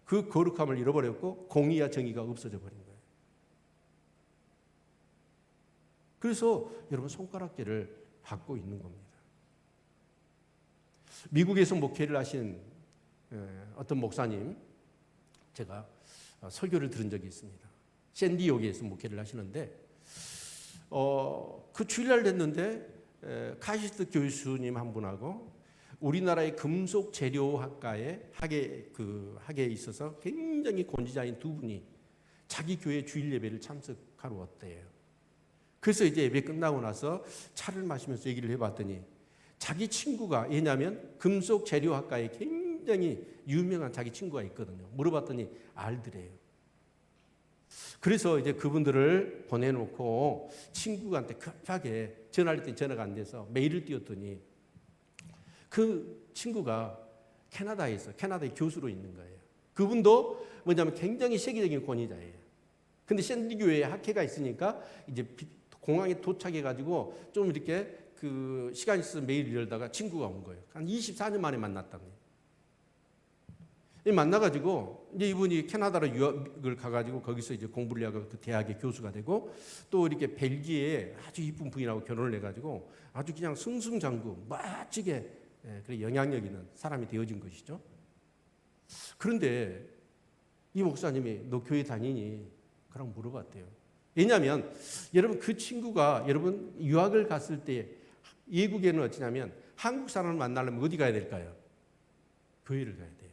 그 거룩함을 잃어버렸고 공의와 정의가 없어져 버린 거예요. 그래서 여러분 손가락질을 받고 있는 겁니다. 미국에서 목회를 하신 어떤 목사님 제가 설교를 들은 적이 있습니다. 샌디에고에서 목회를 하시는데 그 주일날 됐는데 카시스트 교수님 한 분하고 우리나라의 금속 재료학과의 학에 있어서 굉장히 권위자인 두 분이 자기 교회 주일 예배를 참석하러 왔대요. 그래서 이제 예배 끝나고 나서 차를 마시면서 얘기를 해봤더니 자기 친구가 왜냐하면 금속 재료학과에 굉장히 유명한 자기 친구가 있거든요. 물어봤더니 알더래요. 그래서 이제 그분들을 보내놓고 친구한테 급하게 전화를 했더니 전화가 안 돼서 메일을 띄웠더니 그 친구가 캐나다의 교수로 있는 거예요. 그분도 뭐냐면 굉장히 세계적인 권위자예요. 근데 샌디교회에 학회가 있으니까 이제 공항에 도착해가지고 좀 이렇게 그 시간이 있어서 메일을 열다가 친구가 온 거예요. 한 24년 만에 만났답니다. 만나가지고 이제 이분이 캐나다로 유학을 가가지고 거기서 이제 공부를 하고 그 대학의 교수가 되고 또 이렇게 벨기에에 아주 이쁜 부인하고 결혼을 해가지고 아주 그냥 승승장구 멋지게 그런 영향력 있는 사람이 되어진 것이죠. 그런데 이 목사님이 너 교회 다니니? 그랑 물어봤대요. 왜냐하면 여러분 그 친구가 여러분 유학을 갔을 때 외국에는 어찌냐면 한국 사람을 만나려면 어디 가야 될까요? 교회를 가야 돼요.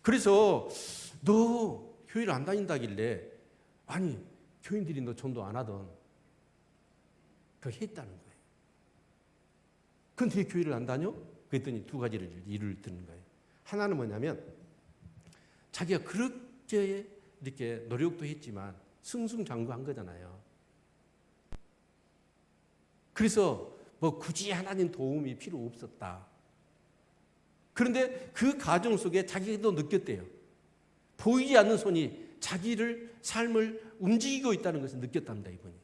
그래서 너 교회를 안 다닌다길래 아니 교인들이 너 전도 안 하던 그거 했다는 거예요. 근데 왜 교회를 안 다녀? 그랬더니 두 가지를 이유를 드는 거예요. 하나는 뭐냐면 자기가 그렇게 이렇게 노력도 했지만 승승장구한 거잖아요. 그래서 뭐 굳이 하나님 도움이 필요 없었다. 그런데 그 과정 속에 자기도 느꼈대요. 보이지 않는 손이 자기를 삶을 움직이고 있다는 것을 느꼈답니다, 이분이.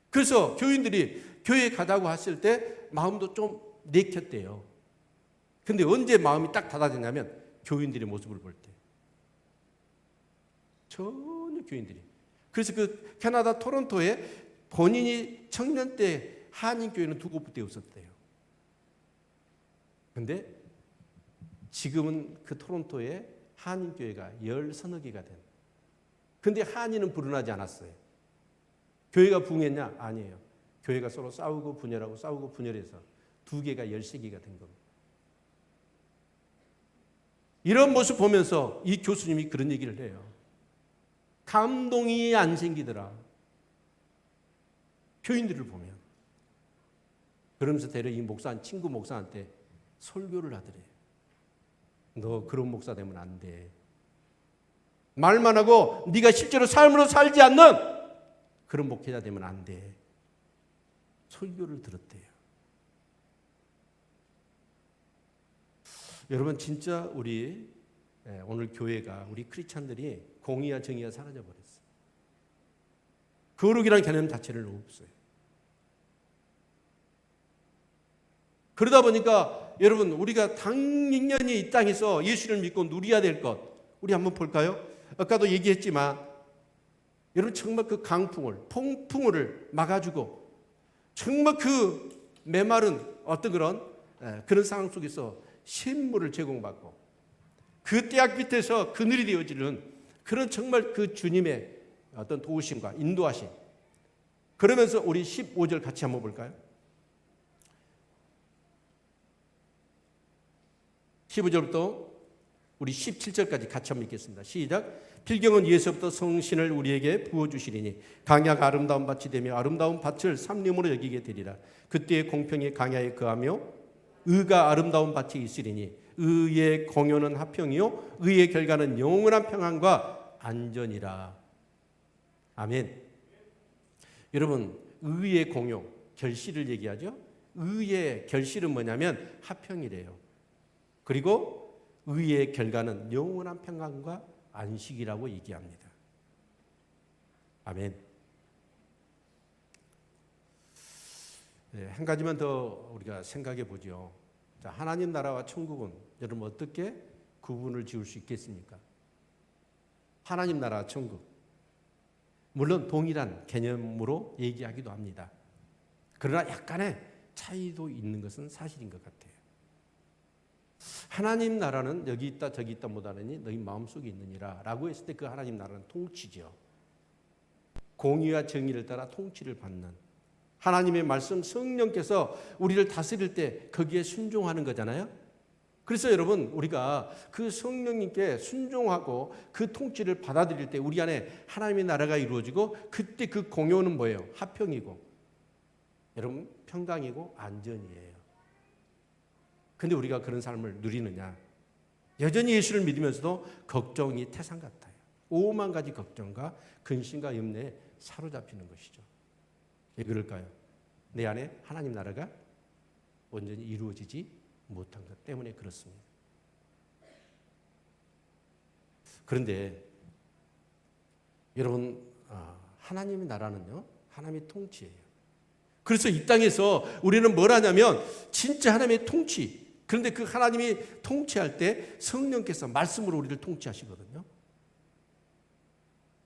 그래서 교인들이 교회에 가자고 했을 때 마음도 좀 내켰대요. 근데 언제 마음이 딱 닫아지냐면 교인들의 모습을 볼 때. 전혀 교인들이. 그래서 그 캐나다 토론토에 본인이 청년 때 한인교회는 두 곳밖에 없었대요. 근데 지금은 그 토론토에 한인교회가 10서너 개가 된. 근데 한인은 불어나지 않았어요. 교회가 붕했냐? 아니에요. 교회가 서로 싸우고 분열하고 싸우고 분열해서 두 개가 13개가 된 겁니다. 이런 모습 보면서 이 교수님이 그런 얘기를 해요. 감동이 안 생기더라. 교인들을 보면. 그러면서 데려 이 친구 목사한테 설교를 하더래요. 너 그런 목사 되면 안 돼. 말만 하고 네가 실제로 삶으로 살지 않는 그런 목회자 되면 안 돼. 설교를 들었대요. 여러분 진짜 우리 오늘 교회가 우리 크리스찬들이 공의와 정의가 사라져버렸어요. 거룩이라는 개념 자체를 없어요. 그러다 보니까 여러분 우리가 당연히 이 땅에서 예수를 믿고 누려야 될 것 우리 한번 볼까요? 아까도 얘기했지만 여러분 정말 그 강풍을 폭풍을 막아주고 정말 그 메마른 어떤 그런 상황 속에서 샘물을 제공받고 그 떼약 밑에서 그늘이 되어지는 그런 정말 그 주님의 어떤 도우심과 인도하심. 그러면서 우리 15절 같이 한번 볼까요? 15절부터 우리 17절까지 같이 한번 읽겠습니다. 시작. 필경은 예수부터 성신을 우리에게 부어주시리니 강야가 아름다운 밭이 되며 아름다운 밭을 삼림으로 여기게 되리라. 그때의 공평이 강야에 거하며 의가 아름다운 밭이 있으리니 의의 공효는 화평이요 의의 결과는 영원한 평안과 안전이라. 아멘. 여러분 의의 공효 결실을 얘기하죠. 의의 결실은 뭐냐면 화평이래요. 그리고 의의 결과는 영원한 평안과 안식이라고 얘기합니다. 아멘. 네, 한 가지만 더 우리가 생각해 보죠. 자, 하나님 나라와 천국은 여러분 어떻게 구분을 지을 수 있겠습니까? 하나님 나라와 천국. 물론 동일한 개념으로 얘기하기도 합니다. 그러나 약간의 차이도 있는 것은 사실인 것 같아요. 하나님 나라는 여기 있다 저기 있다 못하느니 너희 마음속에 있느니라 라고 했을 때 그 하나님 나라는 통치죠. 공의와 정의를 따라 통치를 받는 하나님의 말씀 성령께서 우리를 다스릴 때 거기에 순종하는 거잖아요. 그래서 여러분 우리가 그 성령님께 순종하고 그 통치를 받아들일 때 우리 안에 하나님의 나라가 이루어지고 그때 그 공효는 뭐예요? 화평이고 여러분 평강이고 안전이에요. 근데 우리가 그런 삶을 누리느냐? 여전히 예수를 믿으면서도 걱정이 태산 같아요. 오만 가지 걱정과 근심과 염려에 사로잡히는 것이죠. 왜 그럴까요? 내 안에 하나님 나라가 온전히 이루어지지 못한 것 때문에 그렇습니다. 그런데 여러분 하나님의 나라는요. 하나님의 통치예요. 그래서 이 땅에서 우리는 뭘 하냐면 진짜 하나님의 통치. 그런데 그 하나님이 통치할 때 성령께서 말씀으로 우리를 통치하시거든요.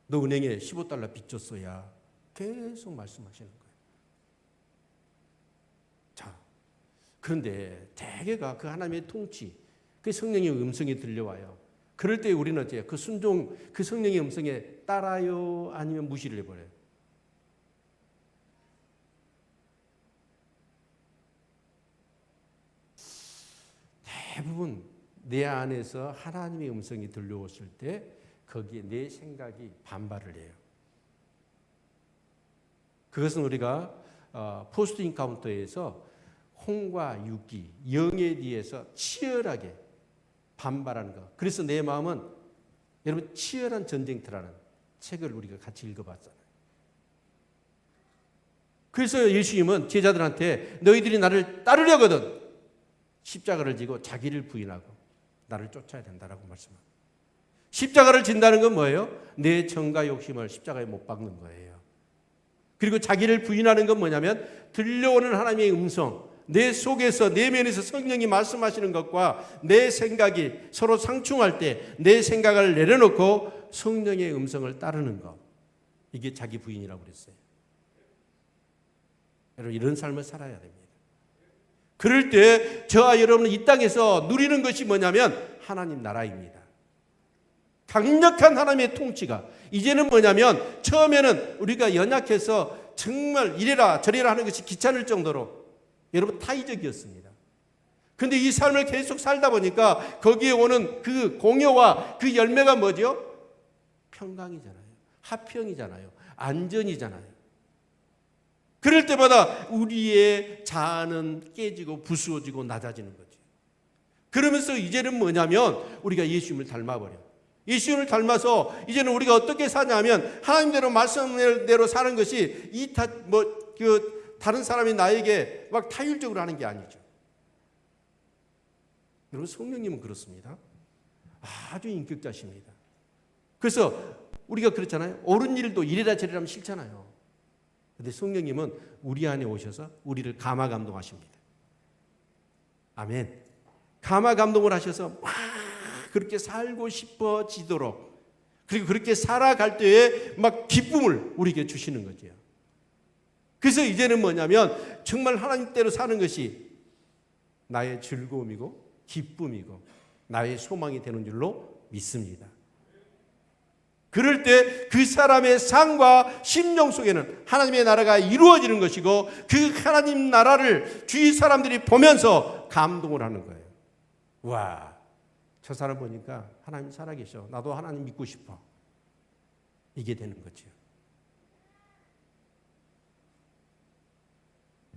너 은행에 15달러 빚 줬어야 계속 말씀하시는 거예요. 자, 그런데 대개가 그 하나님의 통치, 그 성령의 음성이 들려와요. 그럴 때 우리는 어때요? 그 순종, 그 성령의 음성에 따라요? 아니면 무시를 해버려요? 대부분 내 안에서 하나님의 음성이 들려왔을 때 거기에 내 생각이 반발을 해요. 그것은 우리가 포스트 인카운터에서 홍과 육기, 영에 대해서 치열하게 반발하는 것. 그래서 내 마음은 여러분 치열한 전쟁터라는 책을 우리가 같이 읽어봤잖아요. 그래서 예수님은 제자들한테 너희들이 나를 따르려거든 십자가를 지고 자기를 부인하고 나를 쫓아야 된다라고 말씀합니다. 십자가를 진다는 건 뭐예요? 내 정과 욕심을 십자가에 못 박는 거예요. 그리고 자기를 부인하는 건 뭐냐면 들려오는 하나님의 음성, 내 속에서 내면에서 성령이 말씀하시는 것과 내 생각이 서로 상충할 때 내 생각을 내려놓고 성령의 음성을 따르는 것. 이게 자기 부인이라고 그랬어요. 여러분 이런 삶을 살아야 됩니다. 그럴 때 저와 여러분은 이 땅에서 누리는 것이 뭐냐면 하나님 나라입니다. 강력한 하나님의 통치가 이제는 뭐냐면 처음에는 우리가 연약해서 정말 이래라 저래라 하는 것이 귀찮을 정도로 여러분 타의적이었습니다. 그런데 이 삶을 계속 살다 보니까 거기에 오는 그 공효와 그 열매가 뭐죠? 평강이잖아요. 화평이잖아요. 안전이잖아요. 그럴 때마다 우리의 자아는 깨지고 부수어지고 낮아지는 거죠. 그러면서 이제는 뭐냐면 우리가 예수님을 닮아버려. 예수님을 닮아서 이제는 우리가 어떻게 사냐면 하나님대로 말씀대로 사는 것이 다른 사람이 나에게 막 타율적으로 하는 게 아니죠. 여러분 성령님은 그렇습니다. 아주 인격자십니다. 그래서 우리가 그렇잖아요. 옳은 일도 이래라 저래라 하면 싫잖아요. 그런데 성령님은 우리 안에 오셔서 우리를 감화 감동하십니다. 아멘. 감화 감동을 하셔서 막 그렇게 살고 싶어지도록 그리고 그렇게 살아갈 때에 막 기쁨을 우리에게 주시는 거죠. 그래서 이제는 뭐냐면 정말 하나님대로 사는 것이 나의 즐거움이고 기쁨이고 나의 소망이 되는 줄로 믿습니다. 그럴 때 그 사람의 삶과 심령 속에는 하나님의 나라가 이루어지는 것이고 그 하나님 나라를 주위 사람들이 보면서 감동을 하는 거예요. 와, 저 사람 보니까 하나님 살아계셔. 나도 하나님 믿고 싶어. 이게 되는 거죠.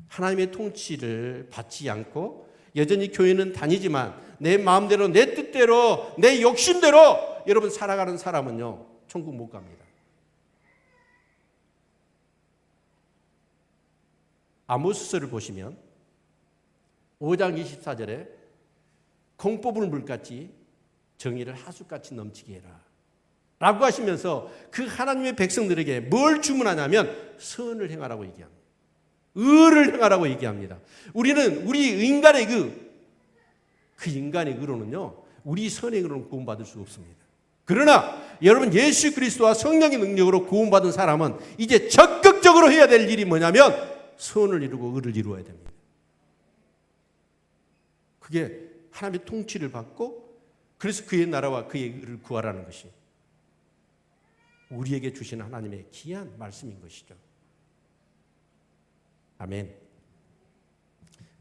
하나님의 통치를 받지 않고 여전히 교회는 다니지만 내 마음대로 내 뜻대로 내 욕심대로 여러분 살아가는 사람은요 천국 못 갑니다. 아모스서를 보시면 5장 24절에 공 뽑은 물같이 정의를 하수같이 넘치게 해라 라고 하시면서 그 하나님의 백성들에게 뭘 주문하냐면 선을 행하라고 얘기합니다. 의를 행하라고 얘기합니다. 우리는 우리 인간의 그 인간의 의로는요 우리 선행으로는 구원받을 수 없습니다. 그러나 여러분 예수 그리스도와 성령의 능력으로 구원받은 사람은 이제 적극적으로 해야 될 일이 뭐냐면 선을 이루고 의를 이루어야 됩니다. 그게 하나님의 통치를 받고 그래서 그의 나라와 그의 의를 구하라는 것이 우리에게 주시는 하나님의 귀한 말씀인 것이죠. 아멘.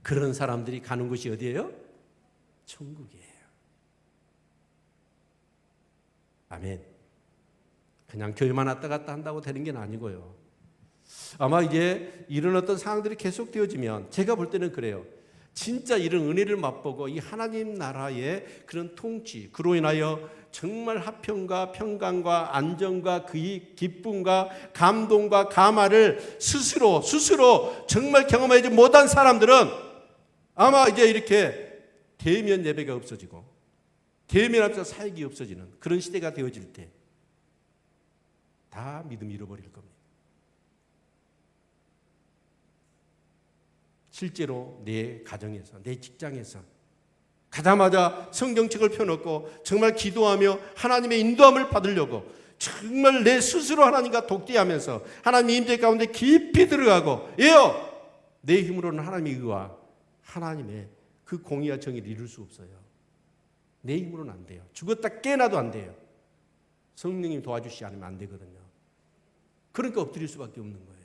그런 사람들이 가는 곳이 어디예요? 천국이에요. 아멘. 그냥 교회만 왔다 갔다 한다고 되는 게 아니고요. 아마 이제 이런 어떤 상황들이 계속 되어지면 제가 볼 때는 그래요. 진짜 이런 은혜를 맛보고 이 하나님 나라의 그런 통치, 그로 인하여 정말 화평과 평강과 안정과 그의 기쁨과 감동과 감화를 스스로 정말 경험하지 못한 사람들은 아마 이제 이렇게 대면 예배가 없어지고 대면 앞에서 사역이 없어지는 그런 시대가 되어질 때 다 믿음 잃어버릴 겁니다. 실제로 내 가정에서 내 직장에서 가자마자 성경책을 펴놓고 정말 기도하며 하나님의 인도함을 받으려고 정말 내 스스로 하나님과 독대하면서 하나님의 임재 가운데 깊이 들어가고 내 힘으로는 하나님의 의와 하나님의 그 공의와 정의를 이룰 수 없어요. 내 힘으로는 안 돼요. 죽었다 깨어나도 안 돼요. 성령님 도와주시지 않으면 안 되거든요. 그러니까 엎드릴 수밖에 없는 거예요.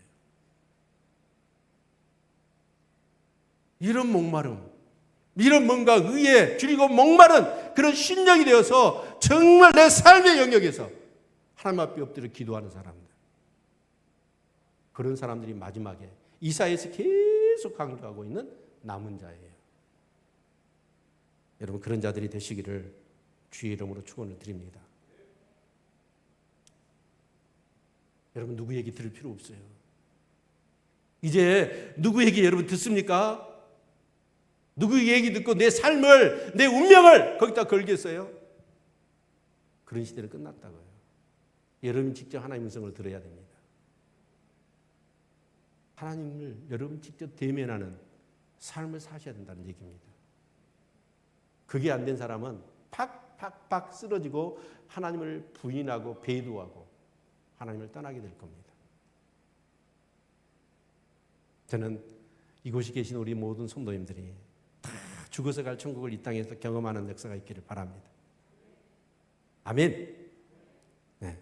이런 목마름, 이런 뭔가 의에 줄이고 목마른 그런 심령이 되어서 정말 내 삶의 영역에서 하나님 앞에 엎드려 기도하는 사람들. 그런 사람들이 마지막에 이사야에서 계속 강조하고 있는 남은 자예요. 여러분 그런 자들이 되시기를 주의 이름으로 축원을 드립니다. 여러분 누구 얘기 들을 필요 없어요. 이제 누구 얘기 여러분 듣습니까? 누구 얘기 듣고 내 삶을, 내 운명을 거기다 걸겠어요? 그런 시대는 끝났다고요. 여러분 직접 하나님의 음성을 들어야 됩니다. 하나님을 여러분 직접 대면하는 삶을 사셔야 된다는 얘기입니다. 그게 안 된 사람은 팍팍팍 쓰러지고 하나님을 부인하고 배도하고 하나님을 떠나게 될 겁니다. 저는 이곳에 계신 우리 모든 성도님들이 다 죽어서 갈 천국을 이 땅에서 경험하는 역사가 있기를 바랍니다. 아멘. 네.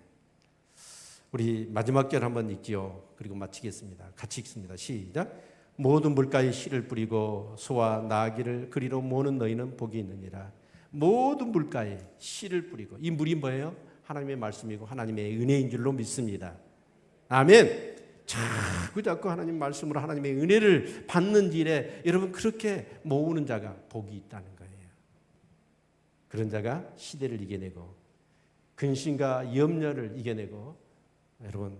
우리 마지막 절 한번 읽지요. 그리고 마치겠습니다. 같이 읽습니다. 시작. 모든 물가에 씨를 뿌리고 소와 나귀를 그리로 모는 너희는 복이 있느니라. 모든 물가에 씨를 뿌리고, 이 물이 뭐예요? 하나님의 말씀이고 하나님의 은혜인 줄로 믿습니다. 아멘. 자꾸 하나님 말씀으로 하나님의 은혜를 받는 일에 여러분 그렇게 모으는 자가 복이 있다는 거예요. 그런 자가 시대를 이겨내고 근심과 염려를 이겨내고 여러분